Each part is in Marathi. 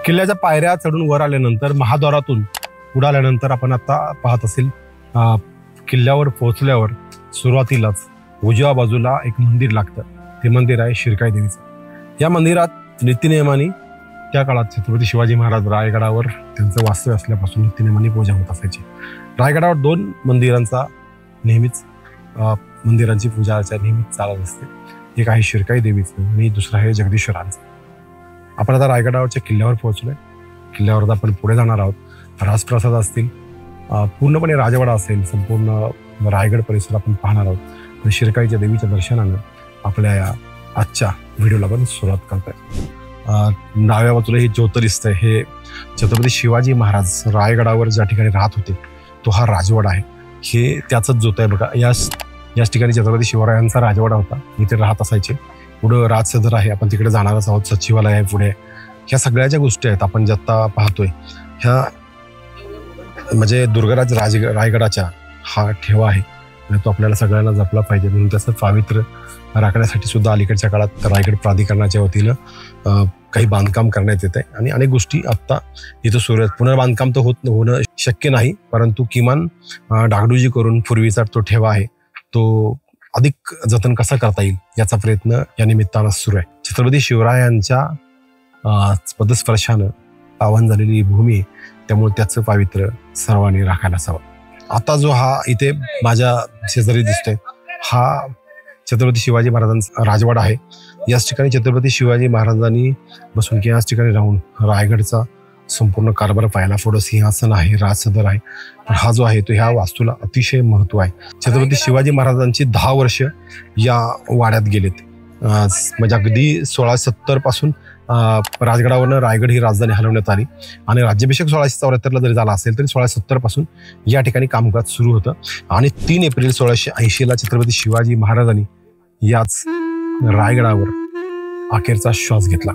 किल्ल्याच्या पायऱ्या चढून वर आल्यानंतर महाद्वारातून उडाल्यानंतर आपण आता पाहत असेल किल्ल्यावर पोहोचल्यावर सुरुवातीलाच उजव्या बाजूला एक मंदिर लागतं. ते मंदिर आहे शिरकाई देवीचं. या मंदिरात नित्यनेमाने त्या काळात छत्रपती शिवाजी महाराज रायगडावर त्यांचं वास्तव्य असल्यापासून नित्यनेमाने पूजा होत असायची. रायगडावर 2 मंदिरांचा नेहमीच मंदिरांची पूजा अर्चा नेहमीच चालत असते. एक आहे शिरकाई देवीचं आणि दुसरं आहे जगदीश्वरांचं. आपण आता रायगडावरच्या किल्ल्यावर पोहोचलोय. किल्ल्यावर आपण पुढे जाणार आहोत. राजप्रसाद असतील, पूर्णपणे राजवाडा असेल, संपूर्ण रायगड परिसर आपण पाहणार आहोत. शिरकाईच्या देवीच्या दर्शनानं आपल्या या आजच्या व्हिडिओला आपण सुरुवात करतोय. डाव्या बाजूला हे ज्योत दिसतंय, हे छत्रपती शिवाजी महाराज रायगडावर ज्या ठिकाणी राहत होते तो हा राजवाडा आहे. हे त्याच ज्योत आहे बघा. याच ठिकाणी छत्रपती शिवरायांचा राजवाडा होता, इथे राहत असायचे. पुढं राजसदर आहे, आपण तिकडे जाणारच आहोत. सचिवालय आहे पुढे. ह्या सगळ्या ज्या गोष्टी आहेत आपण ज्या आता पाहतोय ह्या म्हणजे दुर्गराज रायगडाच्या हा ठेवा आहे आणि तो आपल्याला सगळ्यांना जपला पाहिजे. म्हणून त्याचं पावित्र्य राखण्यासाठी सुद्धा अलीकडच्या काळात रायगड प्राधिकरणाच्या वतीनं काही बांधकाम करण्यात येत आहे आणि अनेक गोष्टी आत्ता इथं सुरू आहेत. पुनर्बांधकाम तर होणं शक्य नाही, परंतु किमान डागडुजी करून पूर्वीचा तो ठेवा आहे तो अधिक जतन कसा करता येईल याचा प्रयत्न या निमित्तानं सुरू आहे. छत्रपती शिवरायांच्या पदस्पर्शानं पावन झालेली भूमी, त्यामुळे त्याचं पावित्र्य सर्वांनी राखायला हवं. आता जो हा इथे माझ्या शेजारी दिसतोय हा छत्रपती शिवाजी महाराजांचा राजवाडा आहे. याच ठिकाणी छत्रपती शिवाजी महाराजांनी बसून किंवा याच ठिकाणी राहून रायगडचा संपूर्ण कारभार पाहिला. पुढं सिंहासन आहे, राजसदर आहे. पण हा जो आहे तो ह्या वास्तूला अतिशय महत्व आहे. छत्रपती शिवाजी महाराजांची 10 वर्ष या वाड्यात गेलेत. म्हणजे अगदी 1670 पासून राजगडावरनं रायगड ही राजधानी हलवण्यात आली आणि राज्याभिषेक 1674 जरी झाला असेल तरी 1670 पासून या ठिकाणी कामकाज सुरू होतं आणि 3 एप्रिल 1680 छत्रपती शिवाजी महाराजांनी याच रायगडावर अखेरचा श्वास घेतला.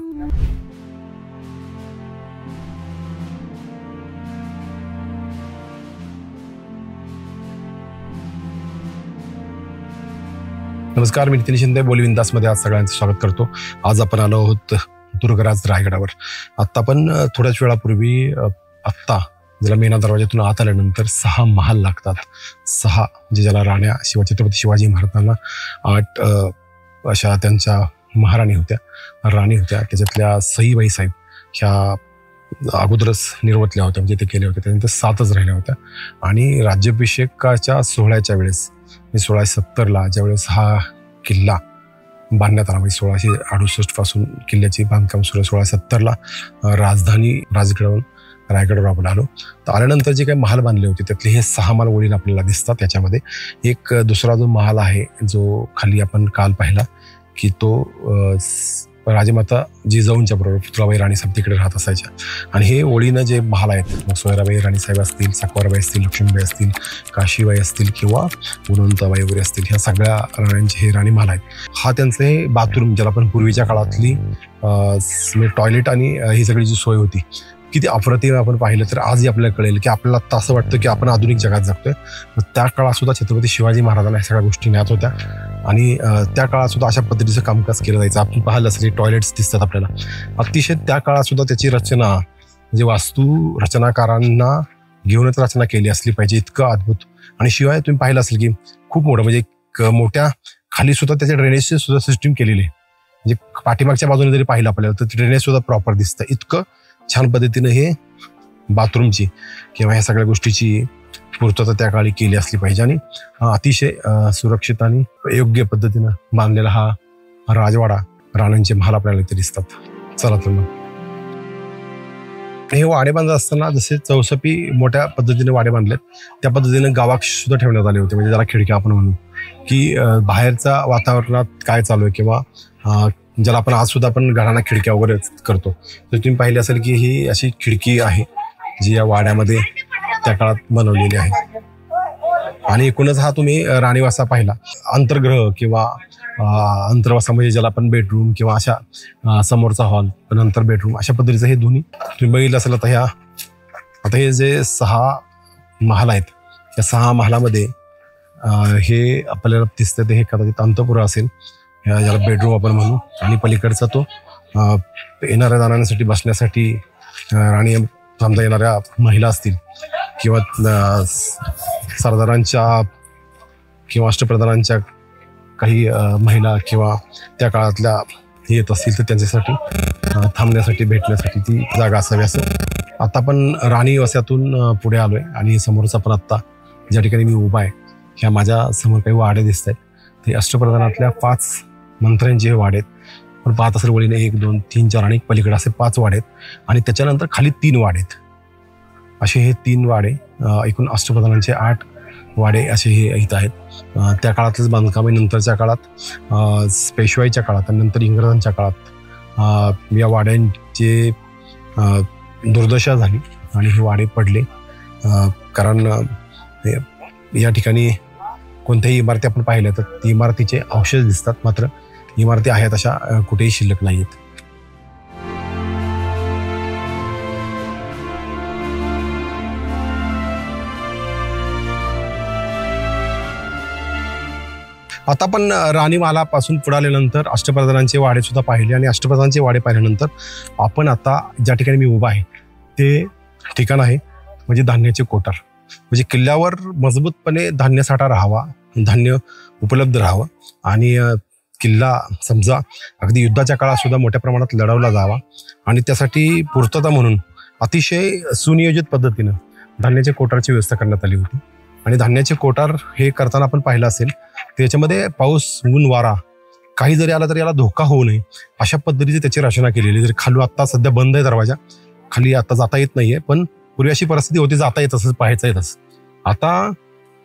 नमस्कार, मी नितीन शिंदे बोली बिंदासमध्ये आज सगळ्यांचं स्वागत करतो. आज आपण आलो आहोत दुर्गराज रायगडावर. आत्ता पण थोड्याच वेळापूर्वी आत्ता ज्याला मेना दरवाजातून आत आल्यानंतर 6 महाल लागतात. 6 म्हणजे ज्याला राण्या छत्रपती शिवाजी महाराजांना 8 अशा त्यांच्या महाराणी होत्या, राणी होत्या. त्याच्यातल्या सईबाई साहेब ह्या अगोदरच निर्वतल्या होत्या, म्हणजे ते केल्या होत्या. त्यानंतर 7च राहिल्या होत्या आणि राज्याभिषेकाच्या सोहळ्याच्या वेळेस 1670 ज्यावेळेस हा किल्ला बांधण्यात आला, म्हणजे 1668 पासून किल्ल्याचे बांधकाम सुरू. 1670 राजधानी राजगडावरून रायगडवर आपण आलो. तर आल्यानंतर जे काही महाल बांधले होते त्यातले हे 6 महाल ओळीने आपल्याला दिसतात. त्याच्यामध्ये एक दुसरा जो महाल आहे जो खाली आपण काल पाहिला की तो राजमाता जिजाऊंच्या बरोबर पुतळाबाई राणीसाहेब तिकडे राहत असायच्या. आणि हे ओळीनं जे महाल आहेत, मग सोयराबाई राणीसाहेब असतील, साकवारबाई असतील, लक्ष्मीबाई असतील, काशीबाई असतील किंवा गुणवंताबाई वगैरे असतील, ह्या सगळ्या राण्यांचे हे राणी महाल आहेत. हा त्यांचं हे बाथरूम ज्याला आपण पूर्वीच्या काळातली टॉयलेट आणि ही सगळी जी सोय होती किती अप्रतिम आपण पाहिलं तर आजही आपल्याला कळेल की आपल्याला आता असं वाटतं की आपण आधुनिक जगात जगतोय. त्या काळात सुद्धा छत्रपती शिवाजी महाराजांना ह्या सगळ्या गोष्टी ज्ञात होत्या आणि त्या काळात सुद्धा अशा पद्धतीचं कामकाज केलं जायचं. आपण पाहिलं असेल टॉयलेट्स दिसतात आपल्याला. अतिशय त्या काळात सुद्धा त्याची रचना म्हणजे वास्तू रचनाकारांना घेऊनच रचना केली असली पाहिजे, इतकं अद्भुत. आणि शिवाय तुम्ही पाहिलं असेल की खूप मोठं म्हणजे मोठ्या खाली सुद्धा त्याच्या ड्रेनेजची सुद्धा सिस्टीम केलेली आहे. म्हणजे पाठीमागच्या बाजूने जरी पाहिलं आपल्याला तर ड्रेनेज सुद्धा प्रॉपर दिसतं. इतकं छान पद्धतीनं हे बाथरूमची किंवा ह्या सगळ्या गोष्टीची पूर्तता त्या काळी केली असली पाहिजे आणि अतिशय सुरक्षित आणि योग्य पद्धतीनं बांधलेला हा राजवाडा, राण्यांचे महाल आपल्याला इथे दिसतात. चला तर मग हे वाडे बांधत असताना जसे चौसपी मोठ्या पद्धतीने वाडे बांधलेत त्या पद्धतीने गावाक्ष सुद्धा ठेवण्यात आले होते. म्हणजे ज्याला खिडक्या आपण म्हणू की बाहेरच्या वातावरणात काय चालू आहे किंवा ज्याला आपण आज सुद्धा आपण घरांना खिडक्या वगैरे करतो. तर तुम्ही पाहिली असेल की ही अशी खिडकी आहे जी या वाड्यामध्ये त्या काळात बनवलेली आहे. आणि एकूणच हा तुम्ही राणीवासा पाहिला, अंतर्ग्रह किंवा अंतर्वासा म्हणजे ज्याला आपण बेडरूम किंवा अशा समोरचा हॉल नंतर बेडरूम अशा पद्धतीचं हे दोन्ही तुम्ही बघितलं असेल. आता हे जे 6 महाल आहेत, या 6 महालामध्ये हे आपल्याला दिसतं ते हे कदाचित अंतपुर असेल, ज्याला बेडरूम आपण म्हणू. आणि पलीकडचा तो येणाऱ्या जाणाऱ्यांसाठी बसण्यासाठी राणी समजा येणाऱ्या महिला असतील किंवा सरदारांच्या किंवा अष्टप्रधानांच्या काही महिला किंवा त्या काळातल्या येत असतील तर त्यांच्यासाठी थांबण्यासाठी भेटण्यासाठी ती जागा असावी असं. आता आपण राणी वस्यातून पुढे आलोय आणि समोरच आपण आत्ता ज्या ठिकाणी मी उभा आहे ह्या माझ्या समोर काही वाडे दिसत आहेत. ते अष्टप्रधानातल्या 5 मंत्र्यांचे हे वाडे आहेत. पण पाहत असेल वळीने 1, 2, 3, 4 आणि पलीकडे असे 5 वाडे आहेत आणि त्याच्यानंतर खाली 3 वाडे आहेत. असे हे 3 वाडे, एकूण अष्टप्रधानांचे 8 वाडे असे हे इथं आहेत. त्या काळातलेच बांधकाम आहे. नंतरच्या काळात पेशवाईच्या काळात आणि नंतर इंग्रजांच्या काळात या वाड्यांचे दुर्दशा झाली आणि हे वाडे पडले. कारण या ठिकाणी कोणत्याही इमारती आपण पाहिल्या तर ती इमारतीचे अवशेष दिसतात, मात्र इमारती आहेत अशा कुठेही शिल्लक नाही आहेत. आता आपण राणी महालापासून पुढे आल्यानंतर अष्टप्रधानांचे वाडे सुद्धा पाहिले आणि अष्टप्रधानांचे वाडे पाहिल्यानंतर आपण आता ज्या ठिकाणी मी उभा आहे ते ठिकाण आहे म्हणजे धान्याचे कोठार. म्हणजे किल्ल्यावर मजबूतपणे धान्य साठा राहावा, धान्य उपलब्ध राहावं आणि किल्ला समजा अगदी युद्धाच्या काळात सुद्धा मोठ्या प्रमाणात लढवला जावा आणि त्यासाठी पूर्तता म्हणून अतिशय सुनियोजित पद्धतीनं धान्याच्या कोठारची व्यवस्था करण्यात आली होती. आणि धान्याचे कोठार हे करताना आपण पाहिलं असेल त्याच्यामध्ये पाऊस, ऊन, वारा काही जरी आला तरी याला धोका होऊ नये अशा पद्धतीची त्याची रचना केलेली. जरी खाली आत्ता सध्या बंद आहे दरवाजा, खाली आता जाता येत नाहीये, पण पूर्वी अशी परिस्थिती होती जाता येत असं पाहायचं येत असं. आता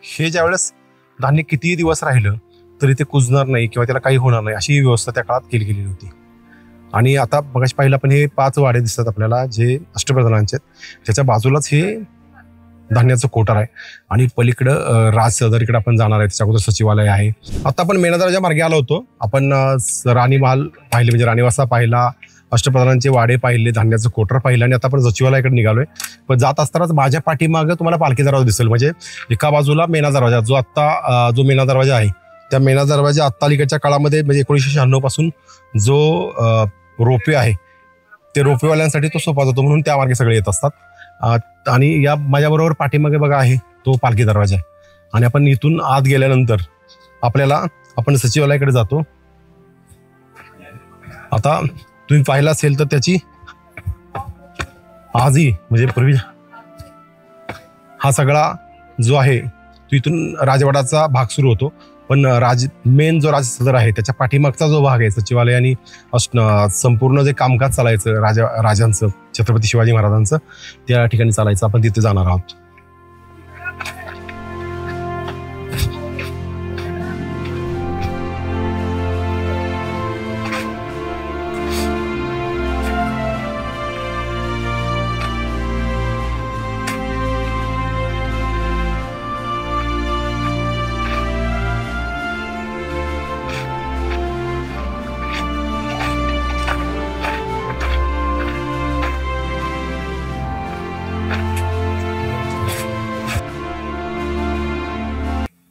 हे ज्यावेळेस धान्य कितीही दिवस राहिलं तरी ते कुजणार नाही किंवा त्याला काही होणार नाही अशी व्यवस्था त्या काळात केली गेलेली होती. आणि आता मगाशी पाहिलं पण हे 5 वाडे दिसतात आपल्याला जे अष्टप्रधानांचे आहेत, त्याच्या बाजूलाच हे धान्याचं कोठार आहे आणि पलीकडं राजसदरीकडे आपण जाणार आहे, त्याच्या अगोदर सचिवालय आहे. आता आपण मेणा दरवाजा मार्गे आलो होतो. आपण राणी महाल पाहिले म्हणजे राणीवासा पाहिला, अष्टप्रधानांचे वाडे पाहिले, धान्याचं कोठार पाहिलं आणि आता आपण सचिवालयाकडे निघालोय. पण जात असतानाच माझ्या पाठीमागं तुम्हाला पालखी दरवाजा दिसेल. म्हणजे एका बाजूला मेणा दरवाजा जो मेणा दरवाजा आहे त्या मेणा दरवाजा आत्ता अलीकडच्या काळामध्ये म्हणजे 1996 पासून जो रोपवे आहे ते रोपवेवाल्यांसाठी तो सोपा जातो म्हणून त्या मार्गे सगळे येत असतात. आणि या माझ्याबरोबर पाठीमागे बघा आहे तो पालखी दरवाजा आहे आणि आपण इथून आत गेल्यानंतर आपण सचिवालयाकडे जातो. आता तुम्ही पाहिलं असेल तर त्याची आजही म्हणजे पूर्वी हा सगळा जो आहे तो इथून राजवाडाचा भाग सुरू होतो, पण मेन जो राजसदर आहे त्याच्या पाठीमागचा जो भाग आहे सचिवालय आणि संपूर्ण जे कामकाज चालायचं राजांचं छत्रपती शिवाजी महाराजांचं त्या ठिकाणी चालायचं. आपण तिथे जाणार आहोत.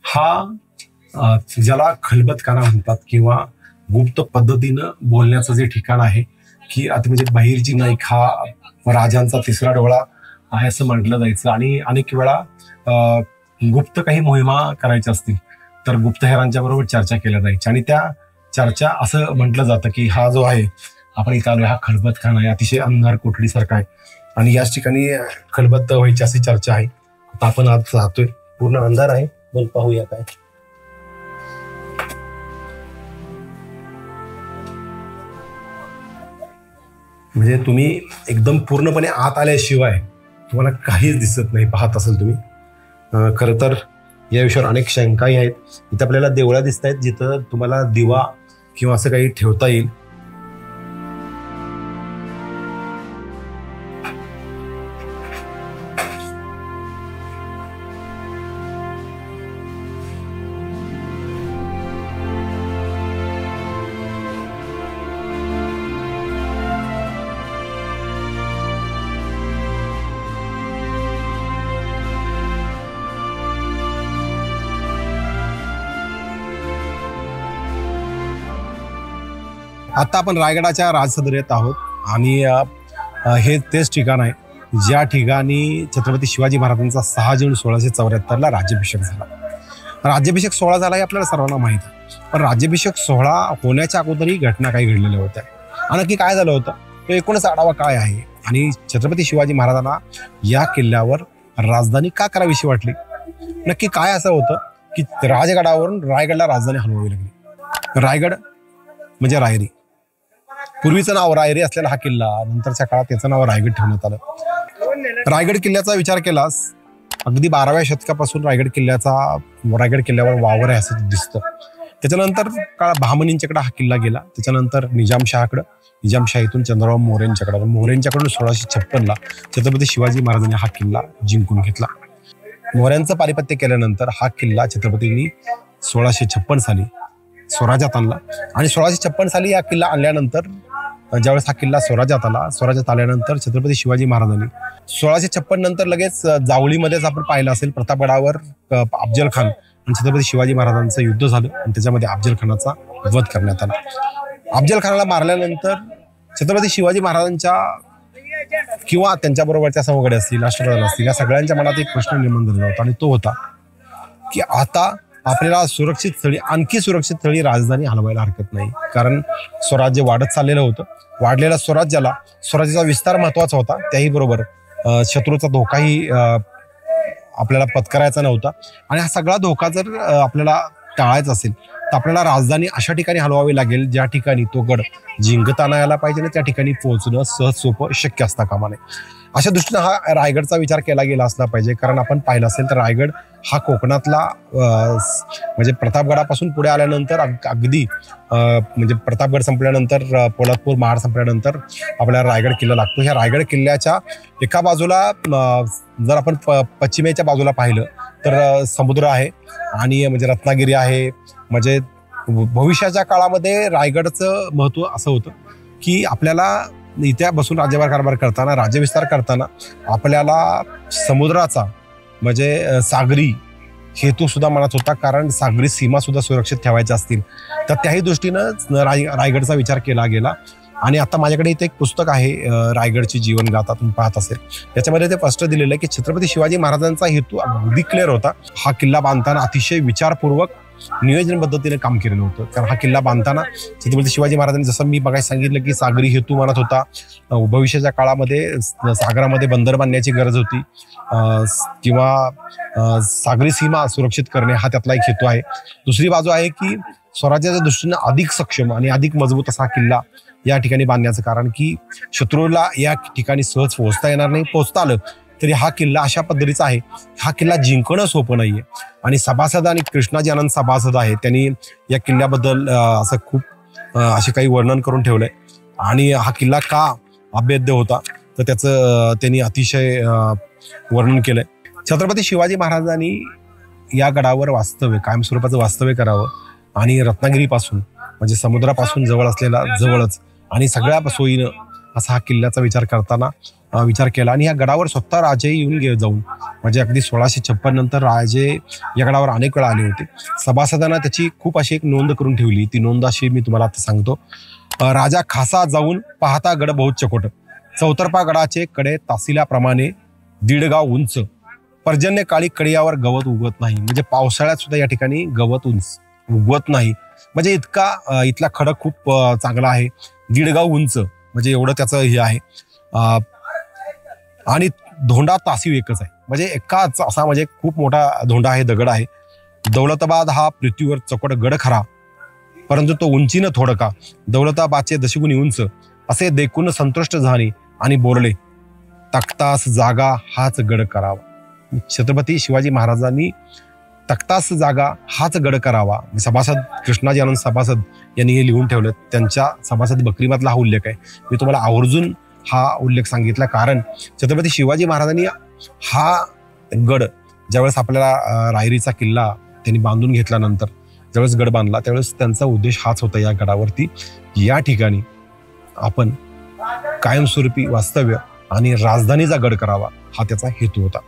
हा ज्याला खलबतखाना म्हणतात किंवा गुप्त पद्धतीनं बोलण्याचं जे ठिकाण आहे की आता म्हणजे बहिर्जी नाईक हा राजांचा 3रा डोळा आहे असं म्हटलं जायचं. आणि अनेक वेळा गुप्त काही मोहिमा करायच्या असतील तर गुप्तहेरांच्या बरोबर चर्चा केल्या जायची आणि त्या चर्चा असं म्हटलं जातं की हा जो आहे आपण इथं आलोय हा खलबतखाना आहे, अतिशय अंधार कोठडीसारखा आहे आणि याच ठिकाणी खलबत व्हायची अशी चर्चा आहे. आता आपण आज राहतोय, पूर्ण अंधार आहे, पण पाहूया काय. म्हणजे तुम्ही एकदम पूर्णपणे आत आल्याशिवाय तुम्हाला काहीच दिसत नाही. पाहत असेल तुम्ही. खरं तर या विषयावर अनेक शंकाही आहेत. इथं आपल्याला देवळा दिसत आहेत जिथं तुम्हाला दिवा किंवा असं काही ठेवता येईल. आता आपण रायगडाच्या राजसदरेत आहोत आणि हे तेच ठिकाण आहे ज्या ठिकाणी छत्रपती शिवाजी महाराजांचा 6 जून 1674ला राज्याभिषेक झाला. राज्याभिषेक सोहळा झाला हे आपल्याला सर्वांना माहित आहे, पण राज्याभिषेक सोहळा होण्याच्या अगोदरही घटना काही घडलेल्या होत्या. आणि नक्की काय झालं होतं तो एकूणच आढावा काय आहे आणि छत्रपती शिवाजी महाराजांना या किल्ल्यावर राजधानी का करावीशी वाटली. नक्की काय असं होतं की राजगडावरून रायगडला राजधानी हलवावी लागली. रायगड म्हणजे रायरी, पूर्वीचं नाव रायरी असलेला हा किल्ला नंतरच्या काळात त्याचं नाव रायगड ठेवण्यात आलं. रायगड किल्ल्याचा विचार केलास अगदी 12व्या शतकापासून रायगड किल्ल्यावर वावर आहे असं दिसतं. त्याच्यानंतर बहामनींच्याकडे हा किल्ला गेला, त्याच्यानंतर निजामशाहीतून चंद्रराव मोरेंच्याकडून 1656ला छत्रपती शिवाजी महाराजांनी हा किल्ला जिंकून घेतला. मोऱ्यांचं पारिपत्य केल्यानंतर हा किल्ला छत्रपतींनी 1656 साली स्वराज्यात आणला आणि 1656 साली हा किल्ला आणल्यानंतर ज्यावेळेस हा किल्ला स्वराज्यात आल्यानंतर छत्रपती शिवाजी महाराजांनी 1656 नंतर लगेच जावळीमध्येच आपण पाहिलं असेल प्रतापगडावर अफजल खान आणि छत्रपती शिवाजी महाराजांचं युद्ध झालं आणि त्याच्यामध्ये अफजल खानाचा वध करण्यात आला. अफजल खानाला मारल्यानंतर छत्रपती शिवाजी महाराजांच्या किंवा त्यांच्याबरोबरच्या समगडे असतील, राष्ट्रप्रधान असतील, या सगळ्यांच्या मनात एक प्रश्न निर्माण झालेला होता आणि तो होता की आता आपल्याला आणखी सुरक्षित स्थळी राजधानी हलवायला हरकत नाही, कारण स्वराज्य वाढत चाललेलं होतं. वाढलेल्या स्वराज्याचा विस्तार महत्वाचा होता, त्याही बरोबर शत्रूचा धोकाही आपल्याला पत्करायचा नव्हता आणि हा सगळा धोका जर आपल्याला टाळायचा असेल तर आपल्याला राजधानी अशा ठिकाणी हलवावी लागेल ज्या ठिकाणी तो गड जिंकताना यायला पाहिजे आणि त्या ठिकाणी पोहोचणं सहज सोपं शक्य असता कामा नये. अशा दृष्टीने हा रायगडचा विचार केला गेला असला पाहिजे, कारण आपण पाहिलं असेल तर रायगड हा कोकणातला म्हणजे प्रतापगडापासून पुढे आल्यानंतर अगदी म्हणजे प्रतापगड संपल्यानंतर पोलादपूर महाड संपल्यानंतर आपल्याला रायगड किल्ला लागतो. ह्या रायगड किल्ल्याच्या एका बाजूला जर आपण पश्चिमेच्या बाजूला पाहिलं तर समुद्र आहे आणि म्हणजे रत्नागिरी आहे. म्हणजे भविष्याच्या काळामध्ये रायगडचं महत्त्व असं होतं की आपल्याला इथे बसून राज्यकारभार करताना, राज्यविस्तार करताना आपल्याला समुद्राचा म्हणजे सागरी हेतू सुद्धा मनात होता, कारण सागरी सीमा सुद्धा सुरक्षित ठेवायच्या असतील तर त्याही दृष्टीनं रायगडचा विचार केला गेला. आणि आता माझ्याकडे इथे एक पुस्तक आहे रायगडची जीवनगाथा, तुम्ही पाहत असेल, याच्यामध्ये ते स्पष्ट दिलेलं आहे की छत्रपती शिवाजी महाराजांचा हेतू अगदी क्लिअर होता. हा किल्ला बांधताना अतिशय विचारपूर्वक नियोजन पद्धतीने काम केलेलं होतं, कारण हा किल्ला बांधताना छत्रपती शिवाजी महाराजांनी जसं मी बघायला सांगितलं की सागरी हेतू मनात होता. भविष्याच्या काळामध्ये सागरामध्ये बंदर बांधण्याची गरज होती किंवा सागरी सीमा सुरक्षित करणे हा त्यातला एक हेतू आहे. दुसरी बाजू आहे की स्वराज्याच्या दृष्टीने अधिक सक्षम आणि अधिक मजबूत असा किल्ला या ठिकाणी बांधण्याचं कारण की शत्रूला या ठिकाणी सहज पोहोचता येणार नाही, पोहोचता आलं तरी हा किल्ला अशा पद्धतीचा आहे, हा किल्ला जिंकणं सोपं नाहीये. आणि सभासद आणि कृष्णाजी आनंद सभासद आहे, त्यांनी या किल्ल्याबद्दल असं खूप असे काही वर्णन करून ठेवलंय. आणि हा किल्ला का अभेद्य होता तर त्याचं त्यांनी अतिशय वर्णन केलंय. छत्रपती शिवाजी महाराजांनी या गडावर कायमस्वरूपाचं वास्तव्य करावं आणि रत्नागिरीपासून म्हणजे समुद्रापासून जवळच आणि सगळ्या सोयीनं असा हा किल्ल्याचा विचार केला. आणि या गडावर स्वतः राजे येऊन जाऊन म्हणजे अगदी 1656 नंतर राजे या गडावर अनेक वेळा आले होते. सभासदांना त्याची खूप अशी एक नोंद करून ठेवली. ती नोंद अशी मी तुम्हाला आता सांगतो. राजा खासा जाऊन पाहता गड बहुत चकोट, चौतर्फा गडाचे कडे तासिल्याप्रमाणे 1.5 गाव उंच, पर्जन्य काळी कडियावर गवत उगवत नाही. म्हणजे पावसाळ्यात सुद्धा या ठिकाणी गवत उगवत नाही. म्हणजे इथला खडक खूप चांगला आहे. 1.5 गाव उंच म्हणजे एवढं त्याचं हे आहे. आणि धोंडा तासीव एकच आहे, म्हणजे एकाच असा म्हणजे खूप मोठा धोंडा आहे, दगड आहे. दौलताबाद हा पृथ्वीवर चकोट गड खरा, परंतु तो उंचीनं थोडका, दौलताबादचे दशगुणी उंच, असे देखून संतुष्ट झाले आणि बोलले, तख्तास जागा हाच गड करावा. छत्रपती शिवाजी महाराजांनी तख्तास जागा हाच गड करावा. सभासद कृष्णाजी आनंद सभासद यांनी हे लिहून ठेवलं. त्यांच्या सभासद बकरीमधला हा उल्लेख आहे. मी तुम्हाला आवर्जून हा उल्लेख सांगितला कारण छत्रपती शिवाजी महाराजांनी हा गड ज्यावेळेस आपल्याला रायरीचा किल्ला त्यांनी बांधून घेतल्यानंतर ज्यावेळेस गड बांधला त्यावेळेस त्यांचा उद्देश हाच होता, या गडावरती या ठिकाणी आपण कायमस्वरूपी वास्तव्य आणि राजधानीचा गड करावा हा त्याचा हेतू होता.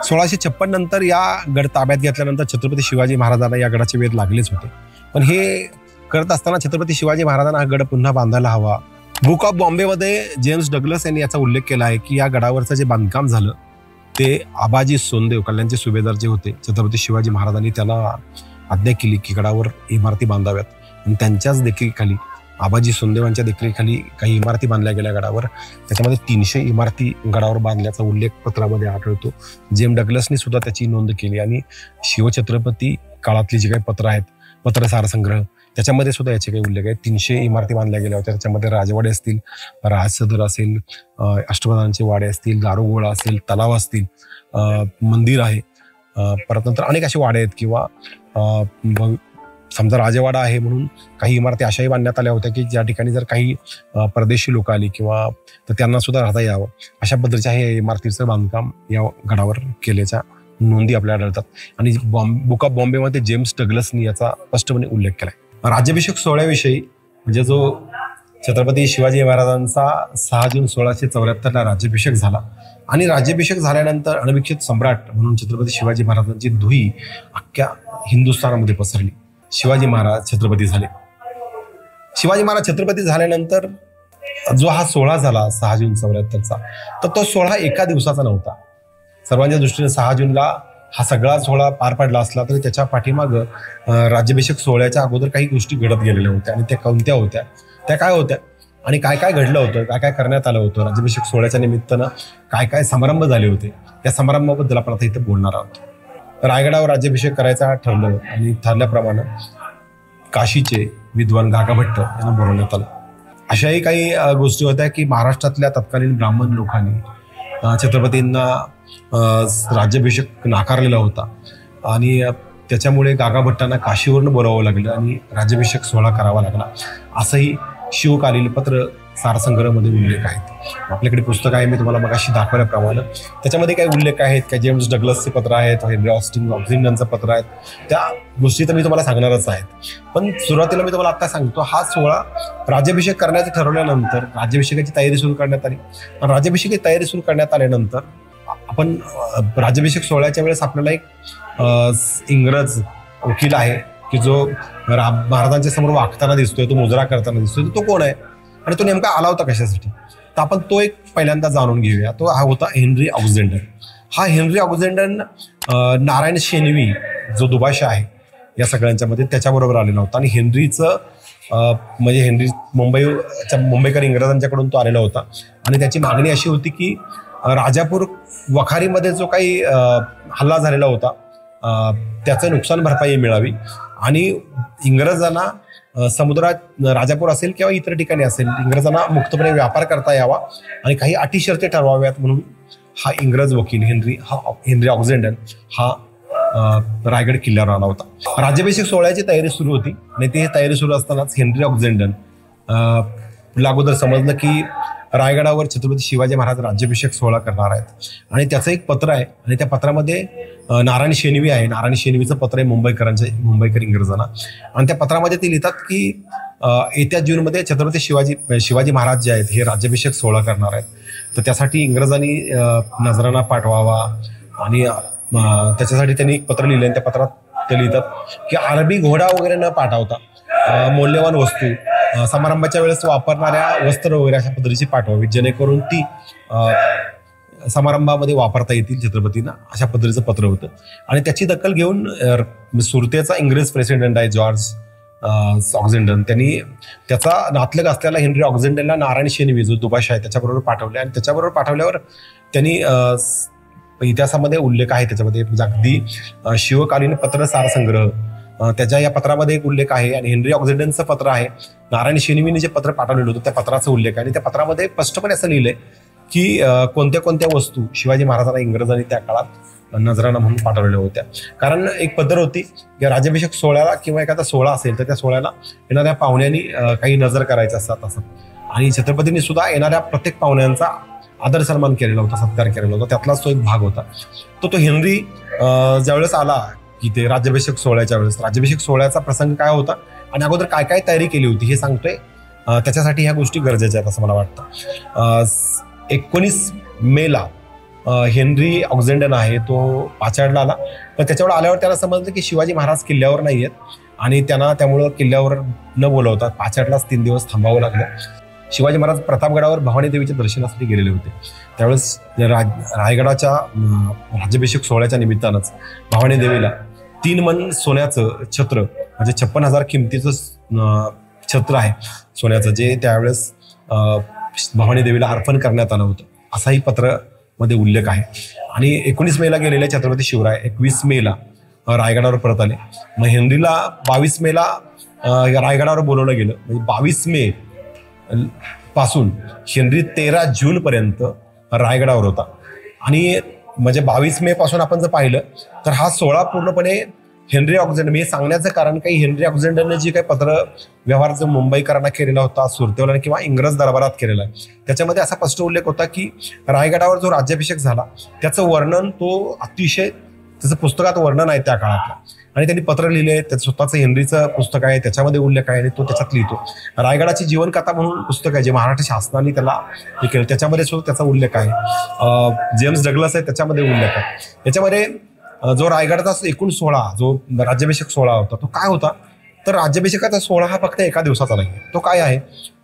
1656 नंतर या गड ताब्यात घेतल्यानंतर छत्रपती शिवाजी महाराजांना या गडाचे वेध लागलेच होते. पण हे करत असताना छत्रपती शिवाजी महाराजांना हा गड पुन्हा बांधायला हवा. बुक ऑफ बॉम्बेमध्ये जेम्स डग्लस यांनी याचा उल्लेख केला आहे की या गडावरचं जे बांधकाम झालं ते आबाजी सोनदेव कल्याणचे सुभेदार जे होते छत्रपती शिवाजी महाराजांनी त्यांना आज्ञा केली की गडावर इमारती बांधाव्यात आणि त्यांच्याच देखरेखीखाली आबाजी सोनदेवांच्या देखरेखीखाली काही इमारती बांधल्या गेल्या गडावर. त्याच्यामध्ये 300 इमारती गडावर बांधल्याचा उल्लेख पत्रामध्ये आढळतो. जेम डग्लसनी सुद्धा त्याची नोंद केली आणि शिवछत्रपती काळातली जी काही पत्र आहेत, पत्रसार संग्रह, त्याच्यामध्ये सुद्धा याचे काही उल्लेख आहेत. 300 इमारती बांधल्या गेल्या होत्या. त्याच्यामध्ये राजवाडे असतील, राजसदर असेल, अष्टप्रधानांचे वाडे असतील, दारुगोळा असेल, तलाव असतील, मंदिर आहे, परत नंतर अनेक असे वाडे आहेत किंवा समजा राजवाडा आहे म्हणून काही इमारती अशाही बांधण्यात आल्या होत्या की ज्या ठिकाणी जर काही परदेशी लोक आली किंवा तर त्यांना सुद्धा राहता यावं अशा पद्धतीच्या हे इमारतीचं बांधकाम या गडावर केल्याच्या नोंदी आपल्याला आढळतात. आणि बुक ऑफ बॉम्बेमध्ये जेम्स डग्लसनी याचा स्पष्टपणे उल्लेख केलाय. राज्याभिषेक सोहळ्याविषयी म्हणजे जो छत्रपती शिवाजी महाराजांचा 6 जून 1674 राज्याभिषेक झाला आणि राज्याभिषेक झाल्यानंतर अनभिक्षित सम्राट म्हणून छत्रपती शिवाजी महाराजांची धुई अख्ख्या हिंदुस्थानामध्ये पसरली. शिवाजी महाराज छत्रपती झाले. शिवाजी महाराज छत्रपती झाल्यानंतर जो हा सोहळा झाला 6 जून 74चा, तर तो सोहळा एका दिवसाचा नव्हता. सर्वांच्या दृष्टीने 6 जूनला हा सगळा सोहळा पार पडला असला तरी त्याच्या पाठीमागं राज्याभिषेक सोहळ्याच्या अगोदर काही गोष्टी घडत गेलेल्या होत्या. आणि त्या कोणत्या होत्या, त्या काय होत्या आणि काय काय घडलं होतं, काय काय करण्यात आलं होतं, राज्याभिषेक सोहळ्याच्या निमित्तानं काय काय समारंभ झाले होते, या समारंभाबद्दल आपण आता इथं बोलणार आहोत. रायगडावर राज्याभिषेक करायचा ठरलं आणि ठरल्याप्रमाणे काशीचे विद्वान गागाभट्ट यांना बोलवण्यात आलं. अशाही काही गोष्टी होत्या की महाराष्ट्रातल्या तत्कालीन ब्राह्मण लोकांनी छत्रपतींना राज्याभिषेक नाकारलेला होता आणि त्याच्यामुळे गागाभट्टांना काशीवरून बोलावं लागलं आणि राज्याभिषेक सोहळा करावा लागला, असंही शिवकालीन पत्र सारसंग्रहमध्ये उल्लेख आहेत. आपल्याकडे पुस्तक आहे, मी तुम्हाला मगाशी दाखवल्याप्रमाणे त्याच्यामध्ये काही उल्लेख आहेत, काही जेम्स डग्लसचे पत्र आहेत, हेनरी ऑक्झिंडनचं पत्र आहेत, त्या गोष्टी तर मी तुम्हाला सांगणारच आहेत. पण सुरुवातीला मी तुम्हाला आता सांगतो, हा सोहळा राज्याभिषेक करण्याचं ठरवल्यानंतर राज्याभिषेकाची तयारी सुरू करण्यात आली. राज्याभिषेकाची तयारी सुरू करण्यात आल्यानंतर आपण राज्याभिषेक सोहळ्याच्या वेळेस आपल्याला एक इंग्रज वकील आहे की जो महाराजांच्या समोर वागताना दिसतोय, तो मुजरा करताना दिसतोय, तो कोण आहे आणि तो नेमका आला होता कशासाठी, तर आपण तो एक पहिल्यांदा जाणून घेऊया. तो हा होता हेनरी ऑक्झिंडन. हा हेनरी ऑक्झिंडन नारायण शेनवी जो दुभाषा आहे या सगळ्यांच्या मध्ये त्याच्याबरोबर आलेला होता. आणि हेनरीचं म्हणजे हेनरी मुंबईकर इंग्रजांच्याकडून तो आलेला होता आणि त्याची मागणी अशी होती की राजापूर वखारीमध्ये जो काही हल्ला झालेला होता त्याचं नुकसान भरपाई मिळावी आणि इंग्रजांना समुद्रात राजापूर असेल किंवा इतर ठिकाणी असेल इंग्रजांना मुक्तपणे व्यापार करता यावा आणि काही अटी शर्ती ठरवाव्यात म्हणून हा इंग्रज वकील हेनरी ऑक्झिंडन हा रायगड किल्ल्यावर आला होता. राज्याभिषेक सोहळ्याची तयारी सुरू होती आणि ती तयारी सुरू असतानाच हेनरी ऑक्झिंडन अगोदर समजलं की रायगडावर छत्रपती शिवाजी महाराज राज्याभिषेक सोहळा करणार आहेत आणि त्याचं एक पत्र आहे आणि त्या पत्रामध्ये नारायण शेनवी आहे. नारायण शेनवीचं पत्र आहे मुंबईकर इंग्रजांना आणि त्या पत्रामध्ये ते लिहितात की येत्या जूनमध्ये छत्रपती शिवाजी महाराज जे आहेत हे राज्याभिषेक सोहळा करणार आहेत, तर त्यासाठी इंग्रजांनी नजराणा पाठवावा आणि त्याच्यासाठी त्यांनी एक पत्र लिहिलं आणि त्या पत्रात ते लिहितात की अरबी घोडा वगैरे न पाठवता मौल्यवान वस्तू समारंभाच्या वेळेस वापरणाऱ्या वस्त्र वगैरे अशा पद्धतीची पाठवावी जेणेकरून ती समारंभामध्ये वापरता येतील छत्रपतींना, अशा पद्धतीचं पत्र होतं. आणि त्याची दखल घेऊन सुरतेचा इंग्रज प्रेसिडेंट आहे जॉर्ज ऑक्झिंडन, त्यांनी त्याचा नातलग असलेला हेनरी ऑक्झिंडनला नारायण शेनवी जो दुभाषा आहे त्याच्याबरोबर पाठवले आणि त्याच्याबरोबर पाठवल्यावर त्यांनी इतिहासामध्ये उल्लेख आहे त्याच्यामध्ये अगदी शिवकालीन पत्र सारसंग्रह त्याच्या या पत्रामध्ये एक उल्लेख आहे आणि हेनरी ऑक्झिंडनचं पत्र आहे. नारायण शेनवीने जे पत्र पाठवलेलं होतं त्या पत्राचा उल्लेख आहे आणि त्या पत्रामध्ये स्पष्टपणे असं लिहिलंय की कोणत्या कोणत्या वस्तू शिवाजी महाराजांना इंग्रजांनी त्या काळात नजराणा म्हणून पाठवलेल्या होत्या. कारण एक पद्धत होती की राज्याभिषेक सोहळ्याला किंवा एखादा सोहळा असेल तर त्या सोहळ्याला येणाऱ्या पाहुण्यांनी काही नजर करायचं असतात असं आणि छत्रपतींनी सुद्धा येणाऱ्या प्रत्येक पाहुण्यांचा आदर सन्मान केलेला होता, सत्कार केलेला होता, त्यातलाच तो एक भाग होता. तो हेनरी ज्यावेळेस आला की ते राज्याभिषेक सोहळ्याच्या वेळेस राज्याभिषेक सोहळ्याचा प्रसंग काय होता आणि अगोदर काय काय तयारी केली होती हे सांगतोय. त्याच्यासाठी ह्या गोष्टी गरजेच्या आहेत असं मला वाटतं. 19 मेला हेनरी ऑक्झिंडन आहे तो पाचाडला आला, पण त्याच्यावर आल्यावर त्याला समजलं की शिवाजी महाराज किल्ल्यावर नाही आहेत आणि त्यांना त्यामुळं किल्ल्यावर न बोलवता पाचाटलाच 3 दिवस थांबावं लागलं. शिवाजी महाराज प्रतापगडावर भवानी देवीच्या दर्शनासाठी गेलेले होते. त्यावेळेस रायगडाच्या राज्याभिषेक सोहळ्याच्या निमित्तानंच भवानी देवीला 3 मन सोन्याचं छत्र, म्हणजे 56,000 किमतीचं छत्र आहे सोन्याचं, जे त्यावेळेस भवानी देवीला अर्पण करण्यात आलं होतं, असाही पत्रामध्ये उल्लेख आहे. आणि 19 मेला गेलेले छत्रपती शिवराय 21 मेला रायगडावर परत आले. मग हेनरीला 22 मेला रायगडावर बोलवलं गेलं. म्हणजे 22 मे पासून हेनरी 13 जून पर्यंत रायगडावर होता. आणि म्हणजे 22 मे पासून आपण जर पाहिलं तर हा सोहळा पूर्णपणे हेनरी ऑक्झेंडर, मी सांगण्याचं कारण काही हेनरी ऑक्झेंडरने जी काही पत्र व्यवहार जो मुंबईकरांना केलेला होता, सुरतेवाल्यांना किंवा इंग्रज दरबारात केलेला आहे, त्याच्यामध्ये असा स्पष्ट उल्लेख होता की रायगडावर जो राज्याभिषेक झाला त्याचं वर्णन, तो अतिशय त्याचं पुस्तकात वर्णन आहे त्या काळातलं. आणि त्यांनी पत्र लिहिले, त्याचं स्वतःचं हेनरीचं पुस्तक आहे, त्याच्यामध्ये उल्लेख आहे आणि तो त्याच्यात लिहितो. रायगडाची जीवनकथा म्हणून पुस्तक आहे जे महाराष्ट्र शासनाने त्याला हे केलं, त्याच्यामध्ये सुद्धा त्याचा उल्लेख आहे. जेम्स डग्लस आहे त्याच्यामध्ये उल्लेख आहे. याच्यामध्ये जो रायगडाचा एकूण सोहळा, जो राज्याभिषेक सोहळा होता, तो काय होता तर राज्याभिषेकाचा सोहळा हा फक्त एका दिवसाचा नाही. तो काय आहे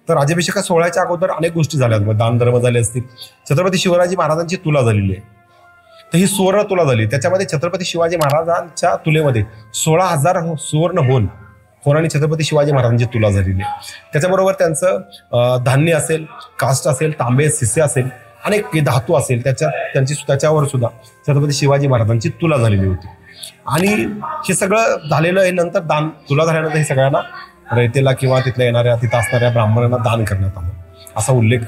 तर राज्याभिषेका सोहळ्याच्या अगोदर अनेक गोष्टी झाल्या, दान धर्म झाले असतील. छत्रपती शिवाजी महाराजांची तुला झालेली आहे, तर ही सुवर्ण तुला झाली. त्याच्यामध्ये छत्रपती शिवाजी महाराजांच्या तुलेमध्ये 16,000 सुवर्ण होऊन छत्रपती शिवाजी महाराजांची तुला झालेली आहे. त्याच्याबरोबर त्यांचं धान्य असेल, कास्ट असेल, तांबे शिसे असेल, अनेक धातू असेल, त्याच्यावर सुद्धा छत्रपती शिवाजी महाराजांची तुला झालेली होती. आणि हे सगळं झालेलं आहे नंतर दान, तुला झाल्यानंतर हे सगळ्यांना रयतेला किंवा तिथल्या येणाऱ्या, तिथं असणाऱ्या ब्राह्मणांना दान करण्यात आलं, असा उल्लेख